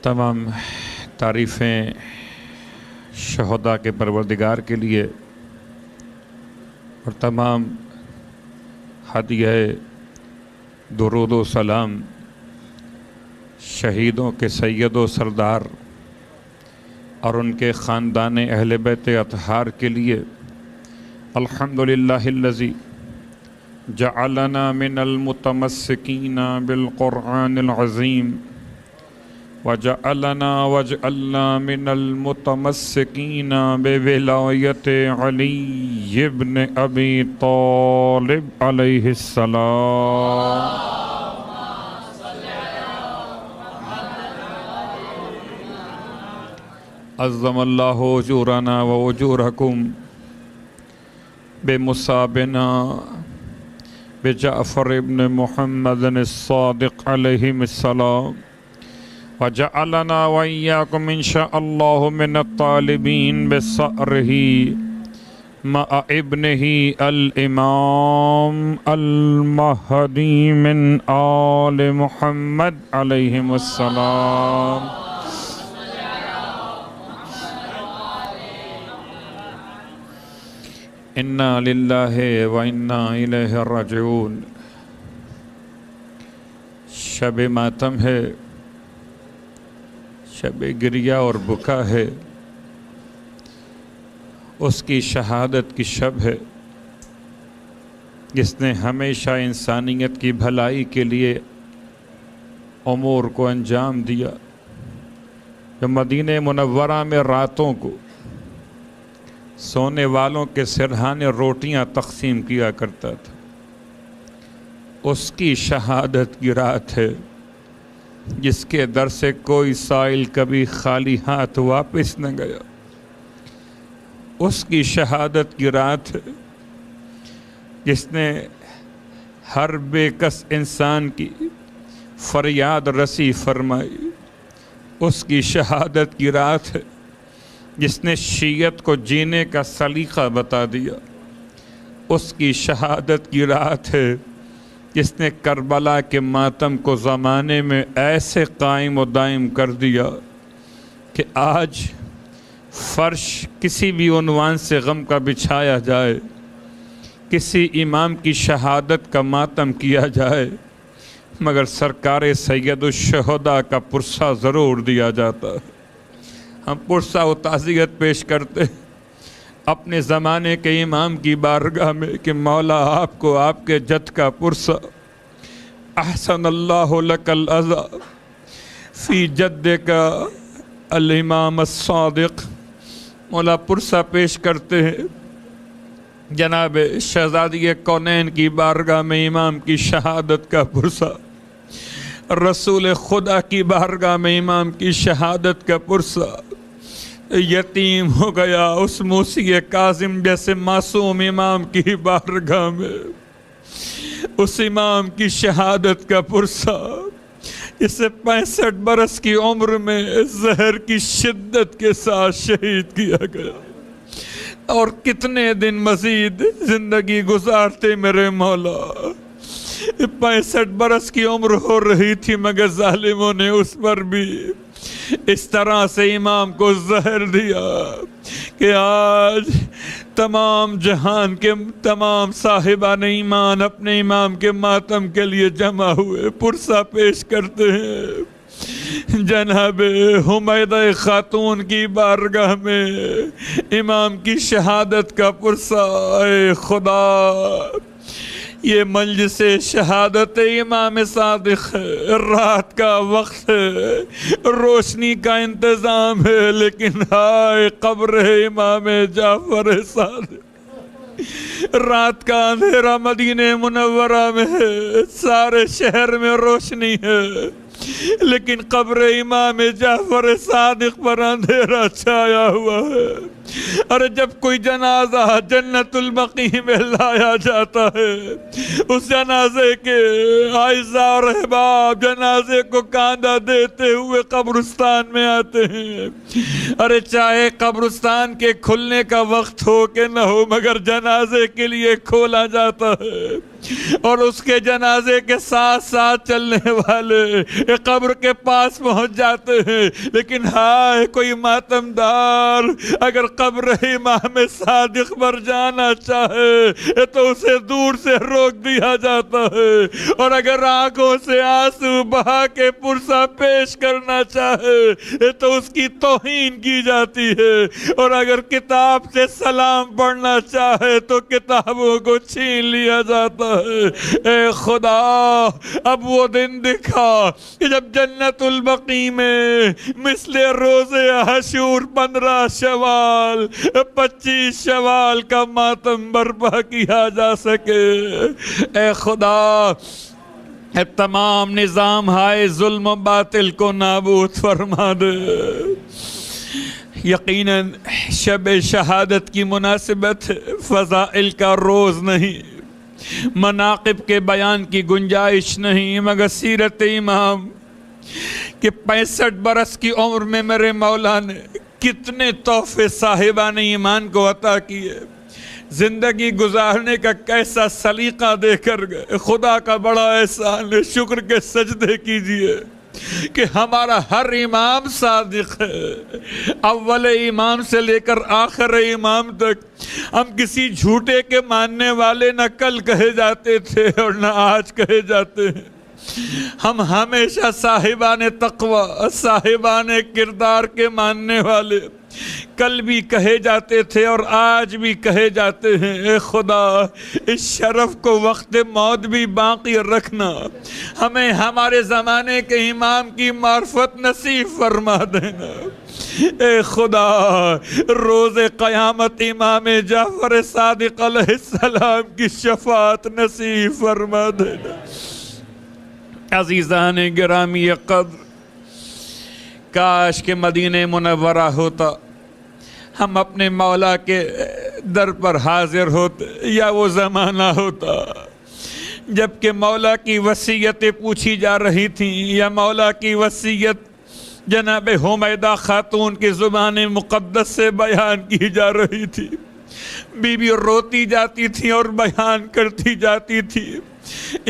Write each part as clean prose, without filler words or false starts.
تمام تعریفیں شہداء کے پروردگار کے لیے اور تمام ہدیہ درود و سلام شہیدوں کے سید و سردار اور ان کے خاندان اہل بیت اطہار کے لیے۔ الحمدللہ الذی جعلنا من المتمسکین بالقرآن العظیم وجعلنا من المتمسکین بولایت علی ابن ابی طالب علیہ السلام۔ عظم اللہ اجورنا و اجورکم بمصابنا بجعفر ابن محمد الصادق علیہ السلام، وجعلنا وإياكم إن شاء الله من الطالبين بصأره مع ابنه الإمام المهدي من آل محمد عليهم السلام۔ انا للہ و انا الیہ راجعون۔ شب ماتم ہے، شب گریہ اور بکا ہے، اس کی شہادت کی شب ہے جس نے ہمیشہ انسانیت کی بھلائی کے لیے امور کو انجام دیا، جو مدینہ منورہ میں راتوں کو سونے والوں کے سرہانے روٹیاں تقسیم کیا کرتا تھا۔ اس کی شہادت کی رات ہے جس کے در سے کوئی سائل کبھی خالی ہاتھ واپس نہ گیا۔ اس کی شہادت کی رات ہے جس نے ہر بے کس انسان کی فریاد رسی فرمائی۔ اس کی شہادت کی رات ہے جس نے شیعت کو جینے کا سلیقہ بتا دیا۔ اس کی شہادت کی رات ہے جس نے کربلا کے ماتم کو زمانے میں ایسے قائم و دائم کر دیا کہ آج فرش کسی بھی عنوان سے غم کا بچھایا جائے، کسی امام کی شہادت کا ماتم کیا جائے، مگر سرکار سید الشہداء کا پرسہ ضرور دیا جاتا ہے۔ ہم پرسہ و تعزیت پیش کرتے اپنے زمانے کے امام کی بارگاہ میں کہ مولا آپ کو آپ کے جد کا پرسہ احسن اللہ لک العزا فی جد کا الامام الصادق۔ مولا پرسہ پیش کرتے ہیں جناب شہزادی کونین کی بارگاہ میں امام کی شہادت کا پرسہ، رسول خدا کی بارگاہ میں امام کی شہادت کا پرسہ۔ یتیم ہو گیا اس موسی کاظم جیسے معصوم امام کی بارگاہ میں، اس امام کی شہادت کا پرسہ جسے 65 برس کی عمر میں زہر کی شدت کے ساتھ شہید کیا گیا۔ اور کتنے دن مزید زندگی گزارتے میرے مولا، 65 برس کی عمر ہو رہی تھی مگر ظالموں نے اس پر بھی اس طرح سے امام کو زہر دیا کہ آج تمام جہان کے تمام صاحبان ایمان اپنے امام کے ماتم کے لیے جمع ہوئے، پرسہ پیش کرتے ہیں جناب حمیدہ خاتون کی بارگاہ میں امام کی شہادت کا پرسہ۔ اے خدا، یہ مجلس شہادت امام صادق ہے، رات کا وقت ہے، روشنی کا انتظام ہے، لیکن ہائے قبر امام جعفر صادق۔ رات کا اندھیرا مدینہ منورہ میں ہے، سارے شہر میں روشنی ہے، لیکن قبر امام جعفر صادق پر اندھیرا چھایا ہوا ہے۔ اور جب کوئی جنازہ جنت البقیع میں لایا جاتا ہے، اس جنازے کے اعزاء اور احباب جنازے کو کاندھا دیتے ہوئے قبرستان میں آتے ہیں۔ ارے چاہے قبرستان کے کھلنے کا وقت ہو کہ نہ ہو، مگر جنازے کے لیے کھولا جاتا ہے، اور اس کے جنازے کے ساتھ ساتھ چلنے والے قبر کے پاس پہنچ جاتے ہیں۔ لیکن ہائے کوئی ماتمدار اگر قبر امام صادق پر جانا چاہے تو اسے دور سے روک دیا جاتا ہے، اور اگر آنکھوں سے آنسو بہا کے پرسہ پیش کرنا چاہے تو اس کی توہین کی جاتی ہے، اور اگر کتاب سے سلام پڑھنا چاہے تو کتابوں کو چھین لیا جاتا ہے۔ اے خدا اب وہ دن دکھا کہ جب جنت البقیع میں مثل روز عاشور 15 شوال 25 شوال کا ماتم برپا کیا جا سکے۔ اے خدا تمام نظام ہائے ظلم و باطل کو نابود فرما دے۔ یقیناً شب شہادت کی مناسبت فضائل کا روز نہیں، مناقب کے بیان کی گنجائش نہیں، مگر سیرت امام کہ 65 برس کی عمر میں میرے مولا نے کتنے تحفے صاحبان ایمان کو عطا کیے، زندگی گزارنے کا کیسا سلیقہ دے کر گئے۔ خدا کا بڑا احسان ہے، شکر کے سجدے کیجئے کہ ہمارا ہر امام صادق ہے، اول امام سے لے کر آخر امام تک۔ ہم کسی جھوٹے کے ماننے والے نہ کل کہے جاتے تھے اور نہ آج کہے جاتے ہیں، ہم ہمیشہ صاحبان تقوی صاحبان کردار کے ماننے والے کل بھی کہے جاتے تھے اور آج بھی کہے جاتے ہیں۔ اے خدا اس شرف کو وقت موت بھی باقی رکھنا، ہمیں ہمارے زمانے کے امام کی معرفت نصیب فرما دینا۔ اے خدا روز قیامت امام جعفر صادق علیہ السلام کی شفاعت نصیب فرما دینا۔ عزیزان گرامی قدر، کاش کہ مدینہ منورہ ہوتا، ہم اپنے مولا کے در پر حاضر ہوتے، یا وہ زمانہ ہوتا جبکہ مولا کی وصیتیں پوچھی جا رہی تھیں، یا مولا کی وصیت جناب حمیدہ خاتون کی زبان مقدس سے بیان کی جا رہی تھی۔ بی بی روتی جاتی تھی اور بیان کرتی جاتی تھی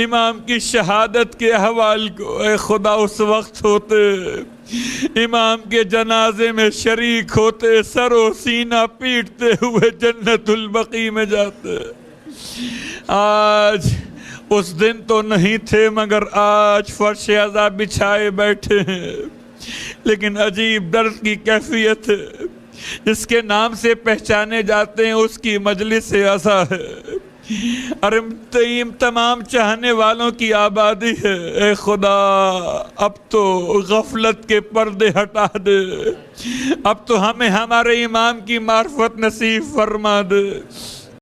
امام کی شہادت کے احوال کو۔ اے خدا اس وقت ہوتے، امام کے جنازے میں شریک ہوتے، سر و سینہ پیٹتے ہوئے جنت البقیع میں جاتے۔ آج اس دن تو نہیں تھے، مگر آج فرش عذاب بچھائے بیٹھے ہیں، لیکن عجیب درد کی کیفیت ہے، جس کے نام سے پہچانے جاتے ہیں اس کی مجلس عزا ہے، اور تمام چاہنے والوں کی آبادی ہے۔ اے خدا اب تو غفلت کے پردے ہٹا دے، اب تو ہمیں ہمارے امام کی معرفت نصیب فرما دے۔